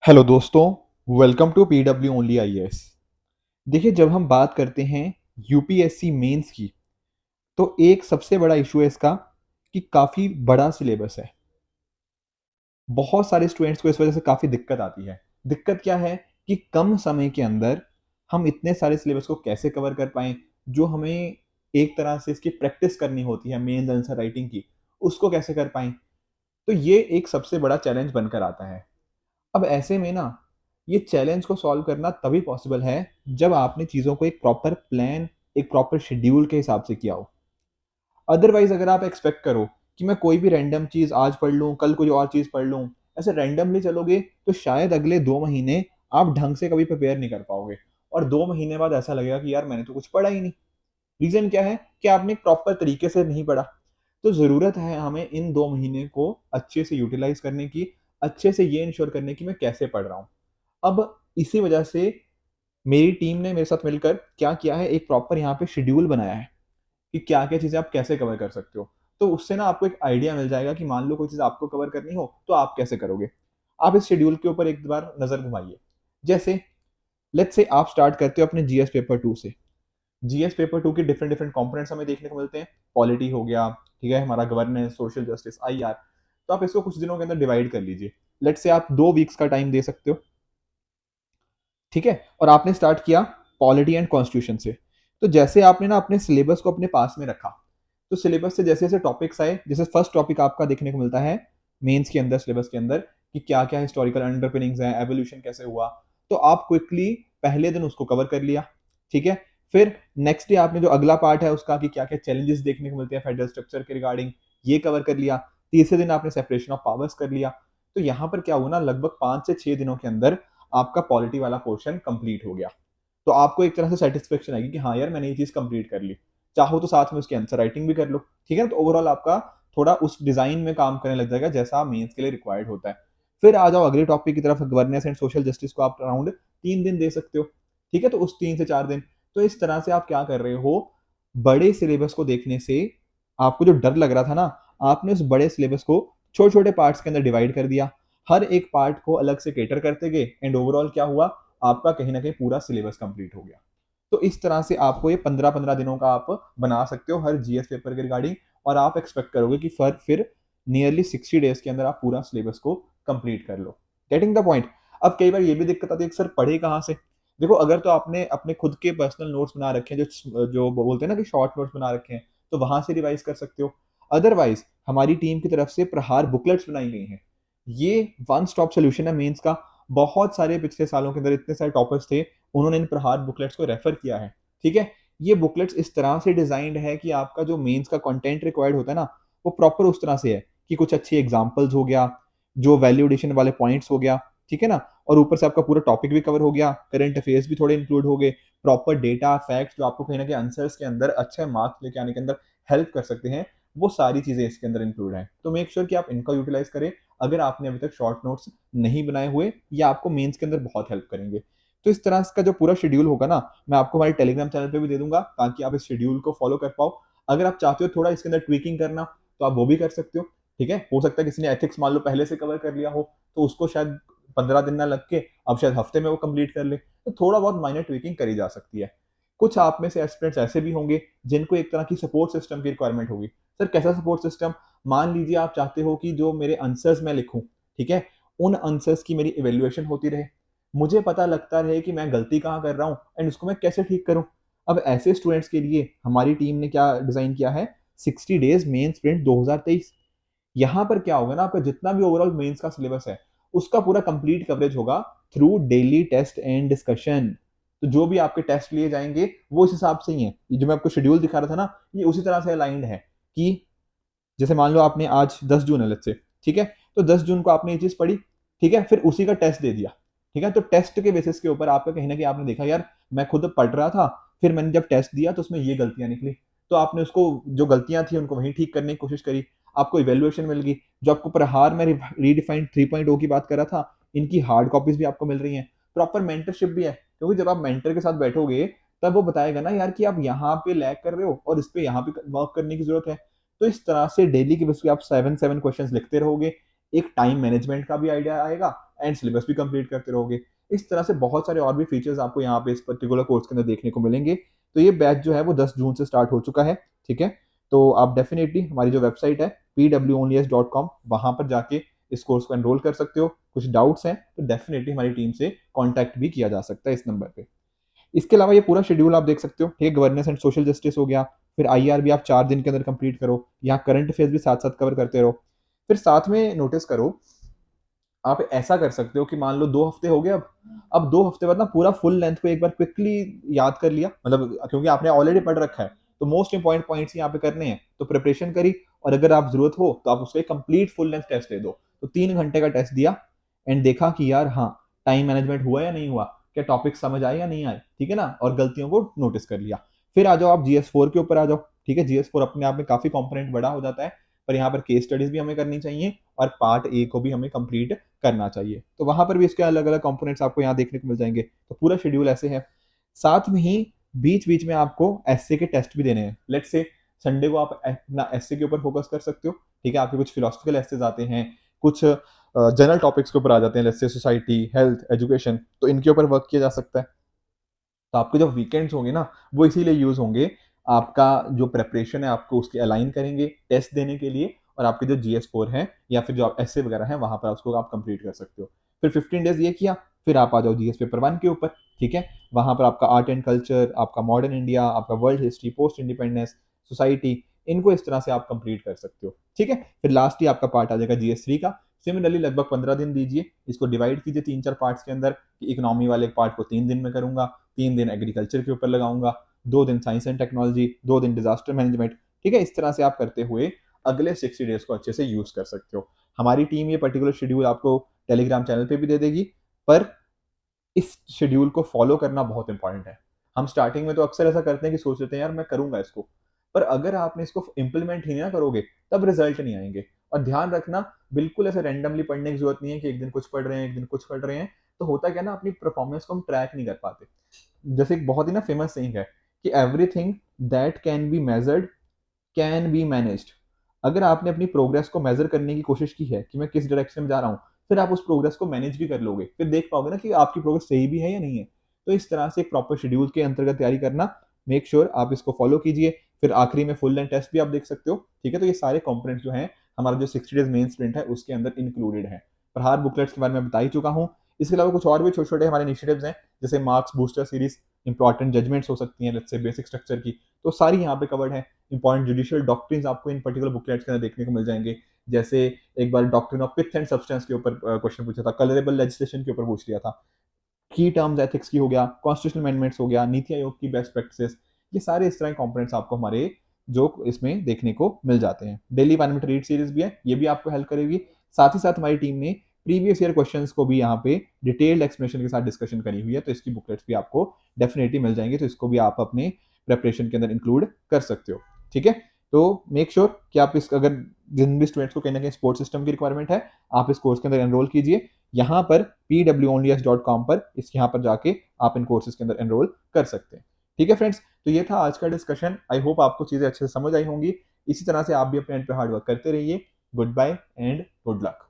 Hello दोस्तों, welcome to PW only IAS. देखिए, जब हम बात करते हैं यूपीएससी मेंस की, तो एक सबसे बड़ा इशू है इसका कि काफ़ी बड़ा सिलेबस है। बहुत सारे स्टूडेंट्स को इस वजह से काफ़ी दिक्कत आती है। दिक्कत क्या है कि कम समय के अंदर हम इतने सारे सिलेबस को कैसे कवर कर पाएँ, जो हमें एक तरह से इसकी प्रैक्टिस करनी होती है मेंस आंसर राइटिंग की, उसको कैसे कर पाएँ? तो ये एक सबसे बड़ा चैलेंज बनकर आता है। अब ऐसे में ना, ये चैलेंज को सॉल्व करना तभी पॉसिबल है, जब आपने चीज़ों को एक प्रॉपर प्लान, एक प्रॉपर शेड्यूल के हिसाब से किया हो। अदरवाइज़ अगर आप एक्सपेक्ट करो कि मैं कोई भी रैंडम चीज़ आज पढ़ लूँ, कल कोई और चीज़ पढ़ लूँ, ऐसे रैंडमली चलोगे, तो शायद अगले 2 महीने आप ढंग से कभी प्रिपेयर नहीं कर पाओगे और 2 महीने बाद ऐसा लगेगा कि यार मैंने तो कुछ पढ़ा ही नहीं। रीज़न क्या है कि आपने एक प्रॉपर तरीके से नहीं पढ़ा। तो ज़रूरत है हमें इन 2 महीने को अच्छे से यूटिलाइज़ करने की, अच्छे से ये इंश्योर करने की मैं कैसे पढ़ रहा हूँ। अब इसी वजह से मेरी टीम ने मेरे साथ मिलकर क्या किया है, एक प्रॉपर यहाँ पे शेड्यूल बनाया है कि क्या-क्या चीज़ें आप कैसे कवर कर सकते हो। तो उससे ना आपको एक आइडिया मिल जाएगा कि मान लो कोई चीज़ आपको कवर करनी हो, तो आप कैसे करोगे। आप इस शेड्यूल के ऊपर एक बार नज़र घुमाइए। जैसे लेट्स से आप स्टार्ट करते हो अपने जीएस पेपर 2 से। जीएस पेपर 2 के डिफरेंट डिफरेंट कंपोनेंट्स हमें देखने को मिलते हैं। पॉलिटी हो गया, ठीक है, हमारा गवर्नेंस, सोशल जस्टिस, आईआर। तो आप इसको कुछ दिनों के अंदर डिवाइड कर लीजिए। लेट्स से आप 2 वीक्स का टाइम दे सकते हो। ठीक है? और आपने स्टार्ट किया पॉलिटी एंड कॉन्स्टिट्यूशन से। तो जैसे आपने ना अपने सिलेबस को अपने पास में रखा, तो सिलेबस से जैसे-जैसे टॉपिक्स आए, जैसे फर्स्ट टॉपिक आपका देखने को मिलता है मेंस के अंदर, सिलेबस के अंदर, कि क्या-क्या हिस्टोरिकल अंडरपिनिंग्स हैं, एवोल्यूशन कैसे हुआ, तो आप क्विकली पहले दिन उसको कवर कर लिया। ठीक है? फिर नेक्स्ट डे आपने जो अगला पार्ट है उसका, कि क्या-क्या चैलेंजेस देखने को मिलते हैं फेडरल स्ट्रक्चर के रिगार्डिंग, ये कवर कर लिया। तीसरे दिन आपने सेपरेशन ऑफ पावर्स कर लिया। तो यहाँ पर क्या हुआ ना, लगभग 5 से 6 दिनों के अंदर आपका पॉलिटी वाला पोर्शन कंप्लीट हो गया। तो आपको एक तरह से सैटिस्फैक्शन आएगी कि हाँ यार, मैंने ये चीज़ कंप्लीट कर ली। चाहो तो साथ में उसकी आंसर राइटिंग भी कर लो, ठीक है ना? तो ओवरऑल आपका थोड़ा उस डिज़ाइन में काम करने लग जाएगा जैसा मेंस के लिए रिक्वायर्ड होता है। फिर आ जाओ अगले टॉपिक की तरफ, गवर्नेंस एंड सोशल जस्टिस को आप अराउंड 3 दिन दे सकते हो, ठीक है? तो उस 3 से 4 दिन, तो इस तरह से आप क्या कर रहे हो, बड़े सिलेबस को देखने से आपको जो डर लग रहा था ना, आपने उस बड़े सिलेबस को छोटे-छोटे पार्ट्स के अंदर डिवाइड कर दिया। हर एक पार्ट को अलग से कैटर करते गए एंड ओवरऑल क्या हुआ, आपका कहीं न कहीं पूरा सिलेबस कंप्लीट हो गया। तो इस तरह से आपको ये 15-15 दिनों का आप बना सकते हो हर जीएस पेपर के रिगार्डिंग, और आप एक्सपेक्ट करोगे कि फिर नियरली 60 डेज़ के अंदर आप पूरा सिलेबस को कंप्लीट कर लो। Getting the point? अब कई बार ये भी दिक्कत आती है कि सर पढ़े कहाँ से? देखो, अगर तो आपने अपने खुद के पर्सनल नोट्स बना रखे हैं, जो बोलते हैं ना कि शॉर्ट नोट्स बना रखे हैं, तो वहाँ से रिवाइज़ कर सकते हो। अदरवाइज़ हमारी टीम की तरफ से प्रहार बुकलेट्स बनाई गई हैं। ये वन स्टॉप सॉल्यूशन है मेंस का। बहुत सारे पिछले सालों के अंदर इतने सारे टॉपर्स थे, उन्होंने इन प्रहार बुकलेट्स को रेफर किया है। ठीक है? ये बुकलेट्स इस तरह से डिज़ाइन्ड है कि आपका जो मेंस का कंटेंट रिक्वायर्ड होता है ना, वो प्रॉपर उस तरह से है कि कुछ अच्छे एग्ज़ाम्पल्स हो गया, जो वैल्यू एडिशन वाले पॉइंट्स हो गया, ठीक है ना? और ऊपर से आपका पूरा टॉपिक भी कवर हो गया, करंट अफेयर्स भी थोड़े इंक्लूड हो गए, प्रॉपर डेटा, फैक्ट्स जो आपको कहीं न कहीं आंसर्स के अंदर अच्छे मार्क्स लेके आने के अंदर हेल्प कर सकते हैं, वो सारी चीज़ें इसके अंदर इंक्लूड हैं। तो मेक श्योर कि आप इनका यूटिलाइज़ करें, अगर आपने अभी तक शॉर्ट नोट्स नहीं बनाए हुए, ये आपको मेंस के अंदर बहुत हेल्प करेंगे। तो इस तरह का जो पूरा शेड्यूल होगा ना, मैं आपको हमारे टेलीग्राम चैनल पे भी दे दूँगा, ताकि आप इस शेड्यूल को फ़ॉलो कर पाओ। अगर आप चाहते हो थोड़ा इसके अंदर ट्वीकिंग करना, तो आप वो भी कर सकते हो, ठीक है? हो सकता है किसी ने एथिक्स मान लो पहले से कवर कर लिया हो, तो उसको शायद 15 दिन ना लग के अब शायद हफ्ते में वो कंप्लीट कर ले। तो थोड़ा बहुत माइनर ट्वीकिंग करी जा सकती है। कुछ आप में से एस्पिरेंट्स ऐसे भी होंगे, जिनको एक तरह की सपोर्ट सिस्टम की रिक्वायरमेंट होगी। सर कैसा सपोर्ट सिस्टम? मान लीजिए आप चाहते हो कि जो मेरे आंसर्स मैं लिखूँ, ठीक है? उन आंसर्स की मेरी इवैल्यूएशन होती रहे। मुझे पता लगता रहे कि मैं गलती कहाँ कर रहा हूँ एंड उसको मैं कैसे ठीक करूँ। अब ऐसे स्टूडेंट्स के लिए हमारी टीम ने क्या डिज़ाइन किया है, 60 डेज़ मेन स्प्रिंट 2023। यहाँ पर क्या होगा ना, आपका जितना भी ओवरऑल मेंस का सिलेबस है, उसका पूरा कंप्लीट कवरेज होगा through daily test and discussion. तो जो भी आपके टेस्ट लिए जाएँगे, वो इस हिसाब से ही हैं। ये जो मैं आपको शेड्यूल दिखा रहा था ना, ये उसी तरह से अलाइन्ड है कि जैसे मान लो आपने आज 10 जून है लेट्स से, ठीक है? तो 10 जून को आपने ये चीज़ पढ़ी, ठीक है? फिर उसी का टेस्ट दे दिया, ठीक है? तो टेस्ट के बेसिस के ऊपर आपका कहीं न कहीं आपने देखा यार, मैं खुद पढ़ रहा था, फिर मैंने जब टेस्ट दिया तो उसमें ये गलतियाँ निकली। तो आपने उसको, जो गलतियाँ थी उनको वहीं ठीक करने की कोशिश करी, आपको इवैल्यूएशन मिल गई। जो आपको प्रहार में रीडिफाइंड 3.0 की बात कर रहा था, इनकी हार्ड कॉपीज़ भी आपको मिल रही हैं। प्रॉपर मेंटरशिप भी है, क्योंकि जब आप मेंटर के साथ बैठोगे, तब वो बताएगा ना यार कि आप यहाँ पे लैग कर रहे हो और इस पे यहाँ पे वर्क करने की ज़रूरत है। तो इस तरह से डेली के बेस पे आप 7-7 क्वेश्चंस लिखते रहोगे। एक टाइम मैनेजमेंट का भी आइडिया आएगा एंड सिलेबस भी कंप्लीट करते रहोगे। इस तरह से बहुत सारे और भी फीचर्स आपको यहाँ पे इस पर्टिकुलर कोर्स के अंदर देखने को मिलेंगे। तो ये बैच जो है वो 10 जून से स्टार्ट हो चुका है, ठीक है। तो आप डेफिनेटली हमारी जो वेबसाइट है pwonlyes.com, वहाँ पर जाके इस कोर्स को एनरोल कर सकते हो। कुछ डाउट्स हैं तो डेफिनेटली हमारी टीम से कॉन्टैक्ट भी किया जा सकता है इस नंबर पे। इसके अलावा ये पूरा शेड्यूल आप देख सकते हो, ठीक है। गवर्नेंस एंड सोशल जस्टिस हो गया, फिर आईआर भी आप 4 दिन के अंदर कंप्लीट करो, यहाँ करंट अफेयर्स भी साथ साथ कवर करते रहो। फिर साथ में नोटिस करो, आप ऐसा कर सकते हो कि मान लो 2 हफ्ते हो गए, अब 2 हफ्ते बाद ना पूरा फुल लेंथ को एक बार क्विकली याद कर लिया, मतलब क्योंकि आपने ऑलरेडी पढ़ रखा है तो मोस्ट इंपॉर्टेंट पॉइंट्स यहाँ पे करने हैं, तो प्रिपरेशन करी, और अगर आप जरूरत हो तो आप उसका एक कंप्लीट फुल लेंथ टेस्ट ले दो। तो 3 घंटे का टेस्ट दिया एंड देखा कि यार हाँ, टाइम मैनेजमेंट हुआ या नहीं हुआ, क्या टॉपिक समझ आए या नहीं आए, ठीक है ना, और गलतियों को नोटिस कर लिया। फिर आ जाओ आप GS4 के ऊपर आ जाओ, ठीक है। GS4 अपने आप में काफी कॉम्पोनेंट बड़ा हो जाता है, पर यहाँ पर केस स्टडीज भी हमें करनी चाहिए और पार्ट ए को भी हमें कंप्लीट करना चाहिए। तो वहां पर भी इसके अलग अलग कंपोनेंट्स आपको यहाँ देखने को मिल जाएंगे। तो पूरा शेड्यूल ऐसे है। साथ में ही बीच बीच में आपको एसए के टेस्ट भी देने हैं। लेट्स से संडे को आप अपना एसए के ऊपर फोकस कर सकते हो, ठीक है। आपके कुछ फिलोसफिकल एसेज आते हैं, कुछ जनरल टॉपिक्स के ऊपर आ जाते हैं, let's say society, health, education, तो इनके ऊपर वर्क किया जा सकता है। तो आपके जो वीकेंड्स होंगे ना, वो इसीलिए यूज होंगे, आपका जो प्रेपरेशन है आपको उसके अलाइन करेंगे टेस्ट देने के लिए, और आपके जो GS4 है या फिर जो आप एसए वगैरह है वहां पर उसको आप कंप्लीट कर सकते हो। फिर 15 डेज ये किया, फिर आप आ जाओ GS पेपर 1 के ऊपर, ठीक है। वहां पर आपका आर्ट एंड कल्चर, आपका मॉडर्न इंडिया, आपका world history, post independence, society, इनको इस तरह से आप कंप्लीट कर सकते हो, ठीक है। फिर लास्ट ही आपका पार्ट आ जाएगा GS3 का। सिमिलरली लगभग 15 दिन दीजिए, इसको डिवाइड कीजिए 3-4 पार्ट्स के अंदर। इकोनॉमी वाले पार्ट को 3 दिन में करूंगा, 3 दिन एग्रीकल्चर के ऊपर लगाऊंगा, 2 दिन साइंस एंड टेक्नोलॉजी, 2 दिन डिजास्टर मैनेजमेंट, ठीक है। इस तरह से आप करते हुए अगले 60 डेज को अच्छे से यूज कर सकते हो। हमारी टीम ये पर्टिकुलर शेड्यूल आपको टेलीग्राम चैनल पे भी दे देगी, पर इस शेड्यूल को फॉलो करना बहुत इंपॉर्टेंट है। हम स्टार्टिंग में तो अक्सर ऐसा करते हैं कि सोच लेते हैं यार मैं करूंगा इसको, पर अगर आपने इसको इम्प्लीमेंट ही ना करोगे तब रिजल्ट नहीं आएंगे। और ध्यान रखना, बिल्कुल ऐसे रैंडमली पढ़ने की जरूरत नहीं है कि एक दिन कुछ पढ़ रहे हैं एक दिन कुछ पढ़ रहे हैं। तो होता क्या ना, अपनी परफॉर्मेंस को हम ट्रैक नहीं कर पाते। जैसे एक बहुत ही ना फेमस सेइंग है कि everything that can be measured can be managed. अगर आपने अपनी प्रोग्रेस को मेजर करने की कोशिश की है कि मैं किस डायरेक्शन में जा रहा हूँ, फिर आप उस प्रोग्रेस को मैनेज भी कर लोगे, फिर देख पाओगे ना कि आपकी प्रोग्रेस सही भी है या नहीं है। तो इस तरह से एक प्रॉपर शेड्यूल के अंतर्गत तैयारी करना, मेक श्योर आप इसको फॉलो कीजिए। फिर आखिरी में फुल एंड टेस्ट भी आप देख सकते हो, ठीक है। तो ये सारे कंपोनेंट्स जो हैं हमारा जो 60 डेज मेन स्प्रिंट है उसके अंदर इंक्लूडेड है। प्रहार बुकलेट्स के बारे में बता ही चुका हूँ। इसके अलावा कुछ और भी छोटे छोटे हमारे इनिशिएटिव्स हैं, जैसे marks booster series, important judgments हो सकती हैं, लेट्स से बेसिक स्ट्रक्चर की, तो सारी यहाँ पे कवर्ड है। इंपॉर्टेंट जुडिशियल डॉक्ट्रिन्स आपको इन पर्टिकुलर बुकलेट्स के अंदर देखने को मिल जाएंगे। जैसे एक बार doctrine of pith and substance के ऊपर क्वेश्चन पूछा था, कलरेबल लेजिस्लेशन के ऊपर पूछ लिया था, की टर्म्स एथिक्स की हो गया, कॉन्स्टिट्यूशनल अमेंडमेंट्स हो गया, नीति आयोग की बेस्ट प्रैक्टिसेस, ये सारे इस तरह के कंपोनेंट्स आपको हमारे जो इसमें देखने को मिल जाते हैं। डेली 1 मिनट रीड सीरीज भी है, ये भी आपको हेल्प करेगी। साथ ही साथ हमारी टीम ने प्रीवियस ईयर क्वेश्चंस को भी यहाँ पे डिटेल्ड एक्सप्लेनेशन के साथ डिस्कशन करी हुई है, तो इसकी बुकलेट्स भी आपको डेफिनेटली मिल जाएंगे, तो इसको भी आप अपने प्रेपरेशन के अंदर इंक्लूड कर सकते हो, ठीक है। तो मेक श्योर कि आप इस, अगर जिन भी स्टूडेंट्स को कहीं ना कहीं स्पोर्ट्स सिस्टम की रिक्वायरमेंट है, आप इस कोर्स के अंदर एनरोल कीजिए। यहाँ पर pwonlyes.com पर यहाँ पर जाके आप इन कोर्सेज के अंदर एनरोल कर सकते हैं, ठीक है फ्रेंड्स। तो ये था आज का डिस्कशन। आई होप आपको चीजें अच्छे से समझ आई होंगी। इसी तरह से आप भी अपने एंड पे हार्ड वर्क करते रहिए। Goodbye and good luck.